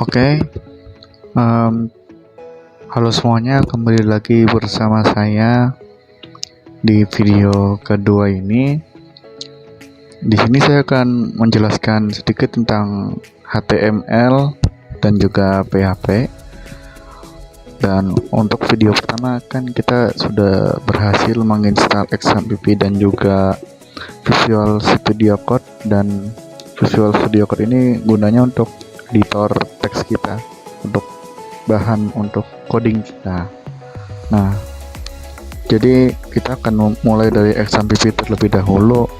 Oke, em, halo semuanya, kembali lagi bersama saya di video kedua ini. Di sini saya akan menjelaskan sedikit tentang HTML dan juga PHP. Dan untuk video pertama kan kita sudah berhasil menginstal XAMPP dan juga Visual Studio Code. Dan Visual Studio Code ini gunanya untuk editor teks kita, untuk bahan untuk coding kita. Nah, jadi kita akan mulai dari XAMPP terlebih dahulu.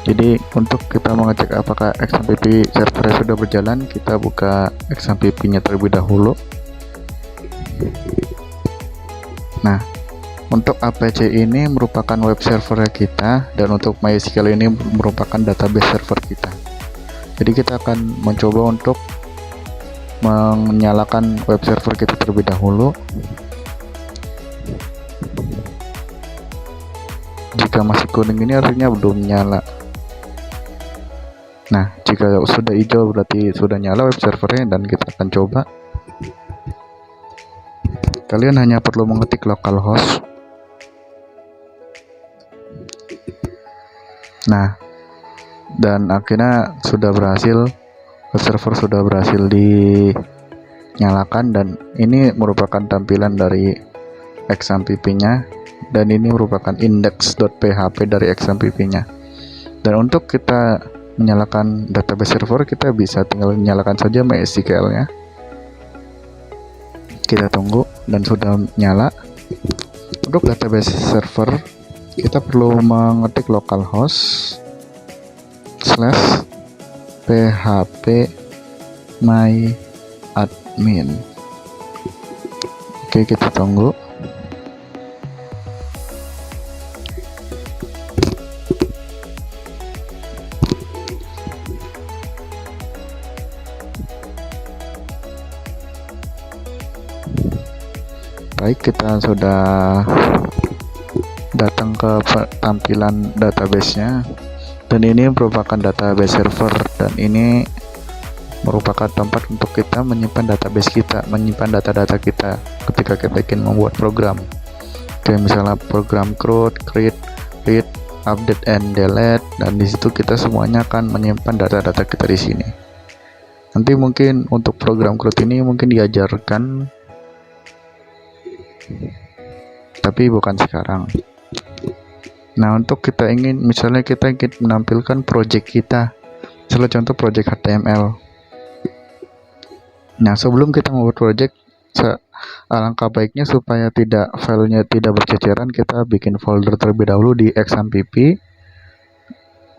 Jadi untuk kita mengecek apakah XAMPP servernya sudah berjalan, kita buka XAMPP nya terlebih dahulu. Nah, untuk APC ini merupakan web server kita, dan untuk MySQL ini merupakan database server kita. Jadi kita akan mencoba untuk menyalakan web server kita terlebih dahulu. Jika masih kuning ini artinya belum nyala. Nah, jika sudah hijau berarti sudah nyala web servernya, dan kita akan coba. Kalian hanya perlu mengetik localhost. Nah, dan akhirnya sudah berhasil, web server sudah berhasil dinyalakan, dan ini merupakan tampilan dari XAMPP nya, dan ini merupakan index.php dari XAMPP nya. Dan untuk kita menyalakan database server, kita bisa tinggal menyalakan saja MySQL nya. Kita tunggu, dan sudah nyala. Untuk database server kita perlu mengetik localhost /php myadmin. Oke, kita tunggu. Baik, kita sudah datang ke tampilan database-nya, dan ini merupakan database server, dan ini merupakan tempat untuk kita menyimpan database kita, menyimpan data-data kita ketika kita ingin membuat program. Kayak misalnya program create, read, update and delete, dan disitu kita semuanya akan menyimpan data-data kita di sini. Nanti mungkin untuk program create ini mungkin diajarkan, tapi bukan sekarang. Nah, untuk kita misalnya kita ingin menampilkan project kita, misalnya contoh project HTML. Nah, sebelum kita membuat project, alangkah baiknya supaya filenya tidak berceceran, kita bikin folder terlebih dahulu di XAMPP.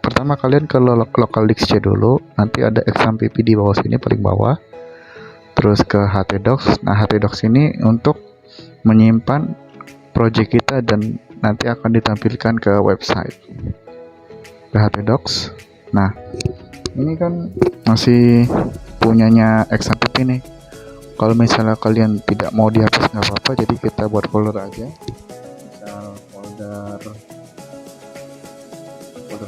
Pertama kalian ke local disk dulu, nanti ada XAMPP di bawah sini, paling bawah. Terus ke htdocs. Nah, htdocs ini untuk menyimpan project kita dan nanti akan ditampilkan ke website, ke htdocs. Nah, ini kan masih punyanya XAMPP nih. Kalau misalnya kalian tidak mau dihapus nggak apa-apa, jadi kita buat folder aja. Misal folder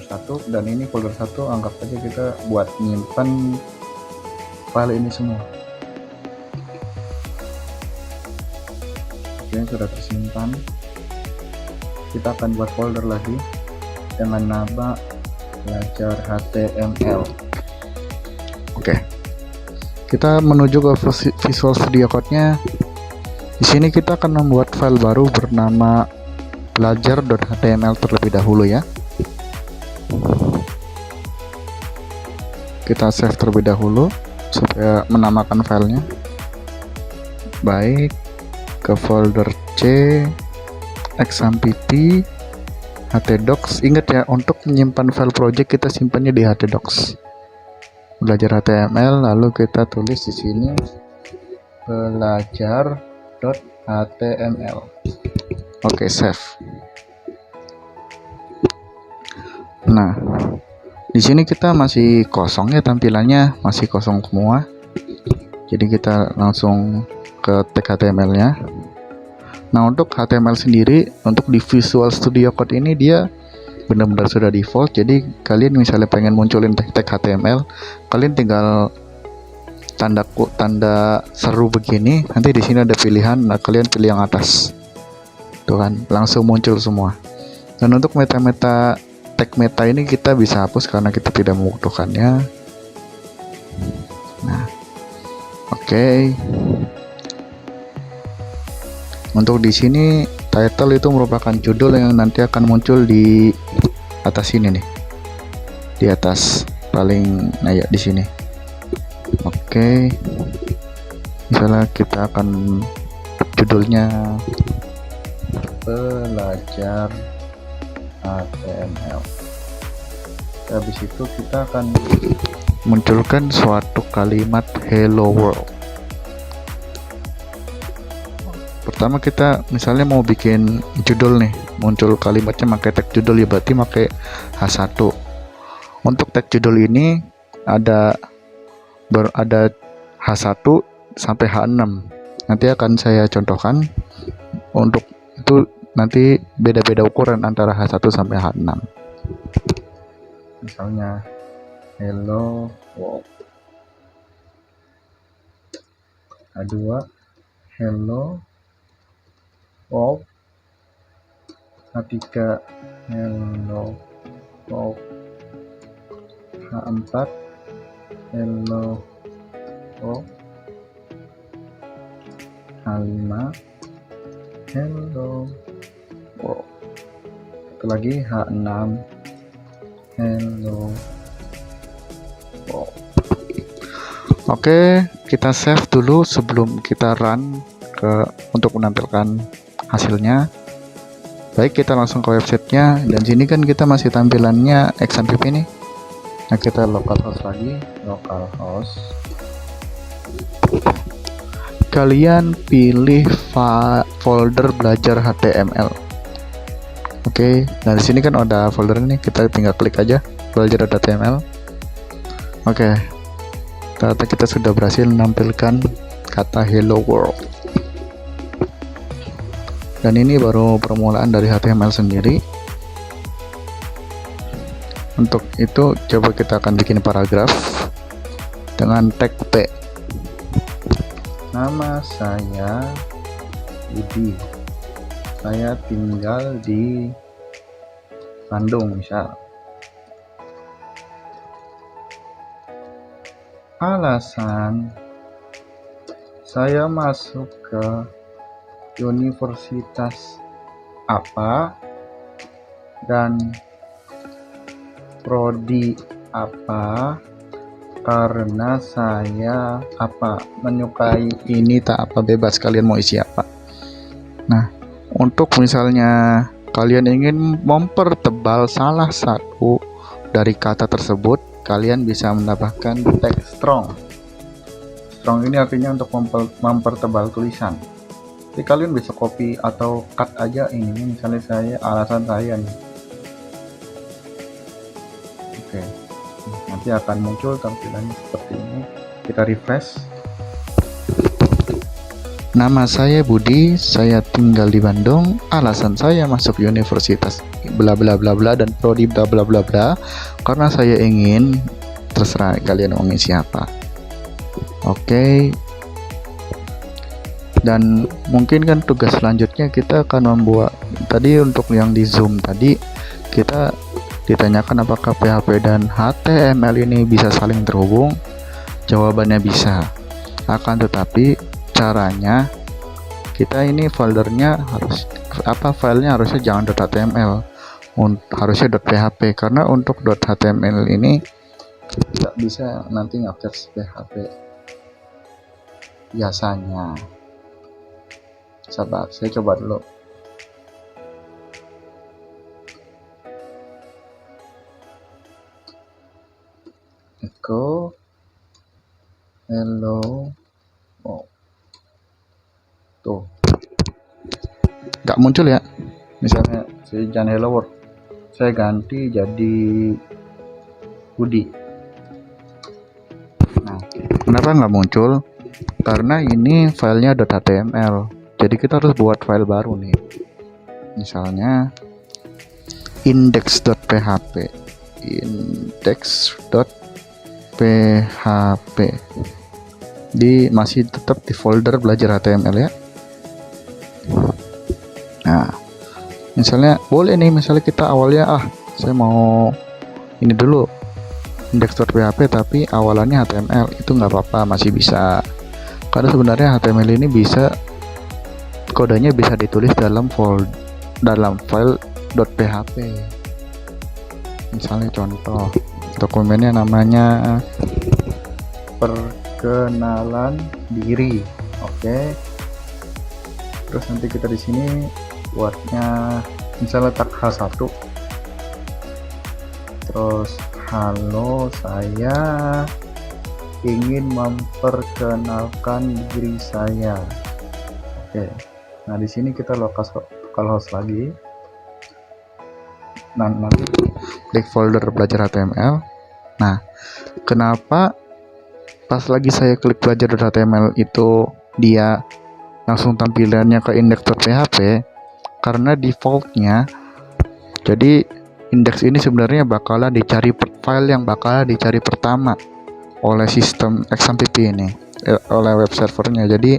1, dan ini folder 1 anggap aja kita buat nyimpan file ini semua. Oke, sudah tersimpan. Kita akan buat folder lagi dengan nama belajar HTML. Oke, kita menuju ke Visual Studio Code-nya. Di sini kita akan membuat file baru bernama belajar.html terlebih dahulu ya. Kita save terlebih dahulu supaya menamakan filenya. Baik, ke folder C, XAMPP, htdocs. Ingat ya, untuk menyimpan file project kita simpannya di htdocs. Belajar HTML, lalu kita tulis di sini belajar.html. Oke, save. Nah, di sini kita masih kosong ya, tampilannya masih kosong semua. Jadi kita langsung ke tag HTML-nya. Nah, untuk HTML sendiri, untuk di Visual Studio Code ini dia benar-benar sudah default. Jadi kalian misalnya pengen munculin tag HTML, kalian tinggal tanda seru begini, nanti di sini ada pilihan. Nah, kalian pilih yang atas tuh kan, langsung muncul semua. Dan untuk tag meta ini kita bisa hapus karena kita tidak membutuhkannya. Nah, oke. Untuk di sini title itu merupakan judul yang nanti akan muncul di atas sini nih, di atas paling ya di sini. Oke, misalnya kita akan judulnya belajar HTML. Habis itu kita akan munculkan suatu kalimat hello world. Pertama kita misalnya mau bikin judul nih, muncul kalimatnya pakai tag judul, ya berarti pakai H1. Untuk tag judul ini ada H1 sampai H6. Nanti akan saya contohkan. Untuk itu nanti beda-beda ukuran antara H1 sampai H6. Misalnya hello world. H2 hello world. H3 hello world. H4 hello world. H5 hello world. Satu lagi H6 hello world. Oke, kita save dulu sebelum kita run untuk menampilkan hasilnya. Baik, kita langsung ke websitenya, dan sini kan kita masih tampilannya XMPP nih. Nah, kita localhost lagi, localhost. Kalian pilih folder belajar HTML. Oke, nah di sini kan ada folder ini, kita tinggal klik aja belajar.html. Oke, ternyata kita sudah berhasil menampilkan kata hello world. Dan ini baru permulaan dari HTML sendiri. Untuk itu coba kita akan bikin paragraf dengan tag P. Nama saya Budi, saya tinggal di Bandung misal. Alasan saya masuk ke universitas apa dan prodi apa, karena saya menyukai ini tak bebas, kalian mau isi apa. Nah, untuk misalnya kalian ingin mempertebal salah satu dari kata tersebut, kalian bisa menambahkan tag strong. Strong ini artinya untuk mempertebal tulisan. Jadi kalian bisa copy atau cut aja ini, misalnya alasan saya nih. Oke, nanti akan muncul tampilannya seperti ini. Kita refresh. Nama saya Budi, saya tinggal di Bandung, alasan saya masuk universitas bla bla bla bla dan prodi bla bla bla bla, karena saya ingin, terserah kalian mau ngisi apa. Oke. Dan mungkin kan tugas selanjutnya kita akan membuat, tadi untuk yang di Zoom tadi kita ditanyakan apakah PHP dan HTML ini bisa saling terhubung. Jawabannya bisa, akan tetapi caranya kita ini foldernya filenya harusnya jangan .html, harusnya .php, karena untuk .html ini tidak bisa nanti ngakses PHP biasanya. Sabar, saya coba dulu. Echo hello tuh nggak muncul ya. Misalnya saya jangan hello world, saya ganti jadi Budi. Nah, kenapa nggak muncul? Karena ini filenya .html, jadi kita harus buat file baru nih, misalnya index.php. masih tetap di folder belajar HTML ya. Nah, misalnya boleh nih, misalnya kita awalnya saya mau ini dulu index.php tapi awalannya HTML, itu nggak apa-apa, masih bisa, karena sebenarnya HTML ini bisa kodenya bisa ditulis dalam file .php. Misalnya contoh dokumennya namanya perkenalan diri, oke. Terus nanti kita di sini buatnya misalnya tag H1, terus halo, saya ingin memperkenalkan diri saya. Oke. Nah, di sini kita localhost lagi. Nah, nanti klik folder belajar HTML. Nah, kenapa pas lagi saya klik belajar HTML itu dia langsung tampilannya ke index.php? Karena defaultnya, jadi indeks ini sebenarnya bakalan dicari file yang bakalan dicari pertama oleh sistem XMPP ini, oleh web servernya. Jadi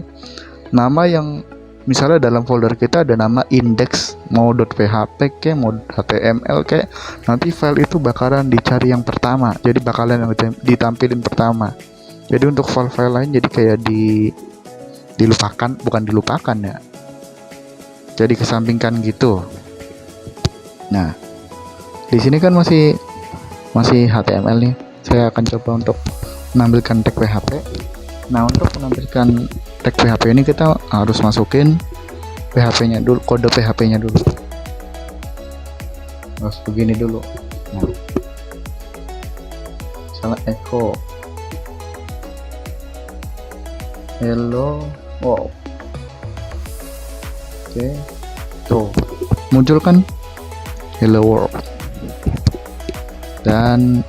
nama yang misalnya dalam folder kita ada nama index, mau .php ke mau HTML ke, nanti file itu bakalan dicari yang pertama, jadi bakalan yang ditampilin pertama. Jadi untuk file-file lain jadi kayak bukan dilupakan ya, jadi kesampingkan gitu. Nah, di sini kan masih HTML nih. Saya akan coba untuk menampilkan tag PHP. Nah, untuk menampilkan tag PHP ini kita harus masukin PHP-nya dulu, kode PHP-nya dulu. Harus begini dulu. Nah, misalnya echo hello, wow. Oke, tuh muncul kan hello world. Dan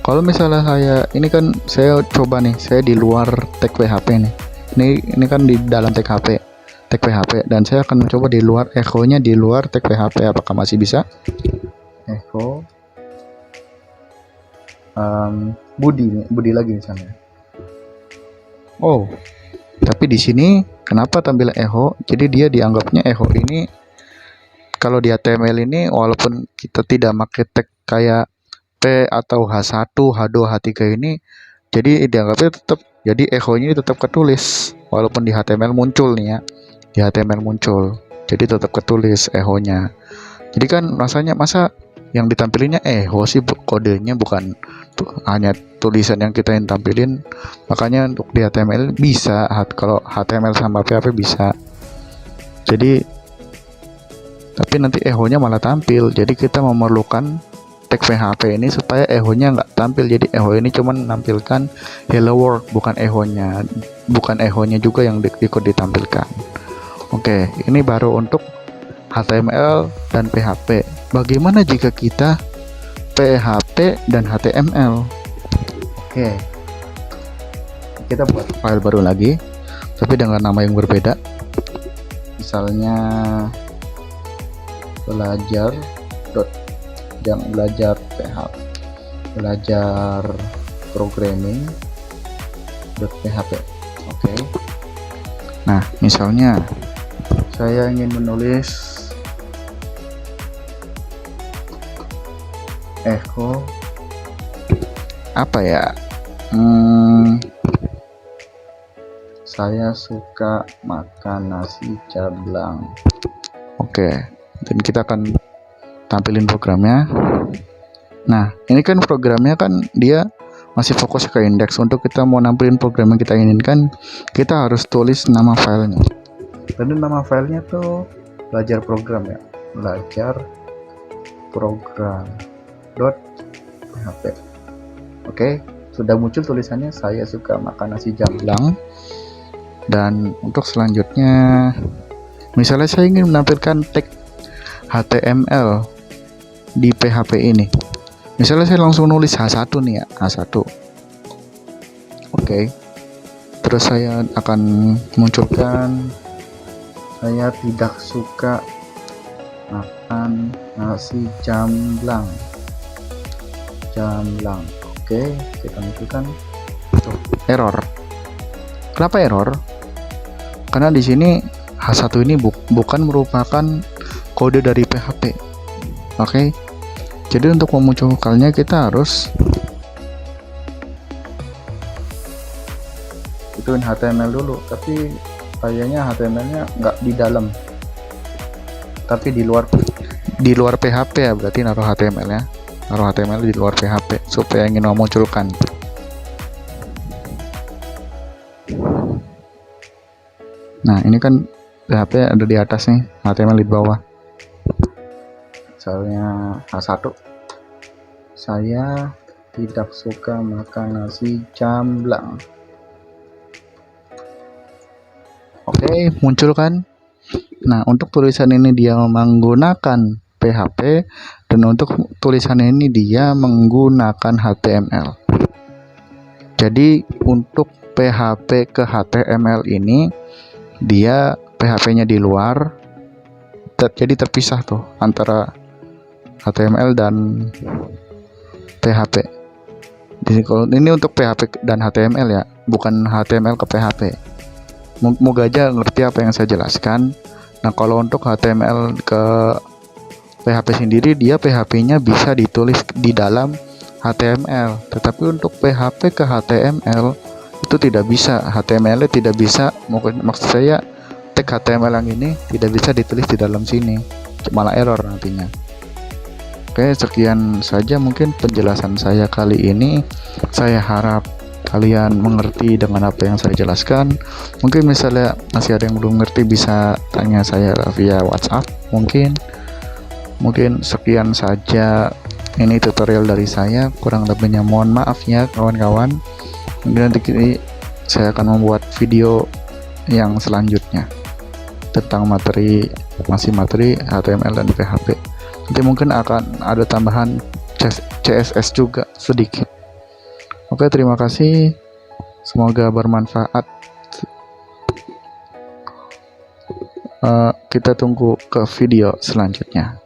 kalau misalnya ini kan saya coba nih, saya di luar tag PHP nih. Ini kan di dalam tag PHP, dan saya akan mencoba di luar, echo-nya di luar tag PHP. Apakah masih bisa? Echo Budi lagi misalnya. Oh, tapi di sini kenapa tampilan echo? Jadi dia dianggapnya echo ini kalau di HTML ini, walaupun kita tidak pakai tag kayak P atau H1, H2, H3 ini, jadi dianggapnya tetap, jadi echo-nya tetap ketulis walaupun di HTML muncul nih ya. Di HTML muncul, jadi tetap ketulis echo-nya. Jadi kan rasanya masa yang ditampilinnya echo sih, kodenya bukan hanya tulisan yang kita tampilin. Makanya untuk di HTML bisa, kalau HTML sama PHP bisa. Jadi tapi nanti echo-nya malah tampil. Jadi kita memerlukan tag PHP ini supaya echo-nya nggak tampil. Jadi echo ini cuma menampilkan hello world, bukan echo-nya juga yang ikut ditampilkan. Oke, ini baru untuk HTML dan PHP. Bagaimana jika kita PHP dan HTML? Oke, kita buat file baru lagi, tapi dengan nama yang berbeda. Misalnya belajar PHP, belajar programming .php. Oke. Nah, misalnya saya ingin menulis echo apa ya? Saya suka makan nasi jamblang. Oke. Dan kita akan tampilin programnya. Nah, ini kan programnya kan dia masih fokus ke indeks. Untuk kita mau nampilin program yang kita inginkan, kita harus tulis nama filenya. Dan nama filenya tuh belajar program ya, belajar program .php. Oke, sudah muncul tulisannya saya suka makan nasi jamblang. Dan untuk selanjutnya, misalnya saya ingin menampilkan tag HTML di PHP ini. Misalnya saya langsung nulis H1 nih ya, H1. Oke. Terus saya akan munculkan saya tidak suka makan nasi jamblang. Oke, kita munculkan. tuh error. Kenapa error? Karena di sini H1 ini bukan merupakan kode dari PHP. Oke. Jadi untuk memunculkannya kita harus ituin HTML dulu, tapi kayaknya HTML-nya nggak di dalam, tapi di luar PHP ya, berarti naruh HTML-nya, naruh HTML di luar PHP supaya ingin memunculkan. Nah, ini kan PHP ada di atas nih, HTML di bawah. Misalnya H1, saya tidak suka makan nasi jamblang. Oke, muncul kan? Nah, untuk tulisan ini dia menggunakan PHP, dan untuk tulisan ini dia menggunakan HTML. Jadi untuk PHP ke HTML ini dia PHP-nya di luar, jadi terpisah tuh antara HTML dan PHP. Jadi kalau ini untuk PHP dan HTML ya, bukan HTML ke PHP. Moga aja ngerti apa yang saya jelaskan. Nah, kalau untuk HTML ke PHP sendiri, dia PHP-nya bisa ditulis di dalam HTML, tetapi untuk PHP ke HTML itu tidak bisa. HTML-nya tidak bisa, maksud saya tag HTML yang ini tidak bisa ditulis di dalam sini, malah error nantinya. Oke, sekian saja mungkin penjelasan saya kali ini. Saya harap kalian mengerti dengan apa yang saya jelaskan. Mungkin misalnya masih ada yang belum ngerti, bisa tanya saya via WhatsApp. Mungkin sekian saja ini tutorial dari saya, kurang lebihnya mohon maaf ya kawan-kawan. Mungkin nanti saya akan membuat video yang selanjutnya tentang materi HTML dan PHP. Nanti mungkin akan ada tambahan CSS juga sedikit. Oke, terima kasih, semoga bermanfaat. Kita tunggu ke video selanjutnya.